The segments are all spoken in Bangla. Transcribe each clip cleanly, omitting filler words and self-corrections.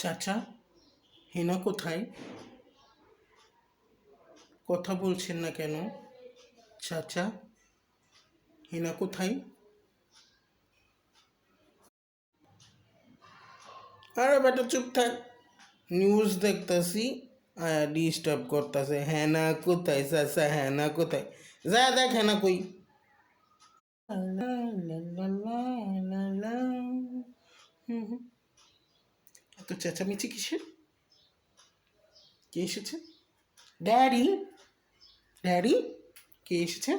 চাচা, হেনা কোথায়? কথা বলছেন না কেন? চাচা, হেনা কোথায়? আরে বেটা চুপ থাক। নিউজ দেখতাছি, ডিস্টার্ব করতেছে। হেনা কোথায় চাচা? হেনা কোথায়? যা দেখ হেনা কই। এত চেঁচামেচি কিসের? কে এসেছে? ড্যাডি, ড্যাডি, কে এসেছে?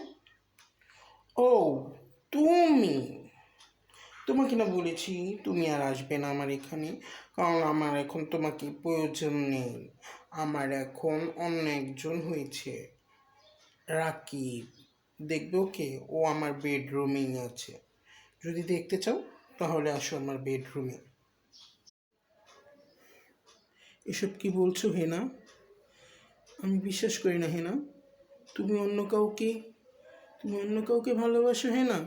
ও, তুমি। তোমাকে না বলেছি তুমি আর আসবে না আমার এখানে, কারণ আমার এখন তোমাকে প্রয়োজন নেই। আমার এখন অন্য একজন হয়েছে, রাকিব। দেখবে ওকে, ও আমার বেডরুমেই আছে। যদি দেখতে চাও তাহলে আসো আমার বেডরুমে। এসব কি বলছো হেনা? আমি বিশ্বাস করি না হেনা। তুমি অন্য কাউকে তুমি অন্য কাউকে ভালোবাসো হেনা?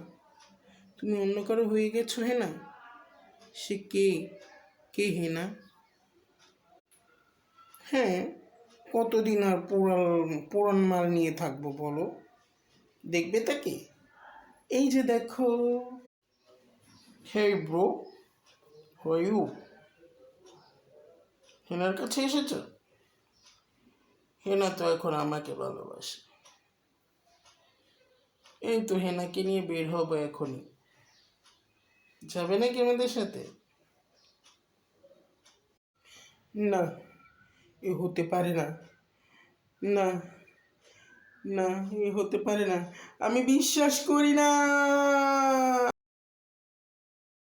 তুমি অন্য কারো হয়ে গেছো হেনা? সে কে? কে হেনা? হ্যাঁ, কতদিন আর পুরান মাল নিয়ে থাকবো বলো? দেখবে তাকে? এই যে দেখো। Hey bro, who are you? হেনার কাছে এসেছো? হেনা তো এখন আমাকে ভালোবাসে। এই তো হেনাকে নিয়ে বের হবো এখনই। যাবে নাকি আমাদের সাথে? না, এ হতে পারে না। না, না, এ হতে পারে না। আমি বিশ্বাস করি না।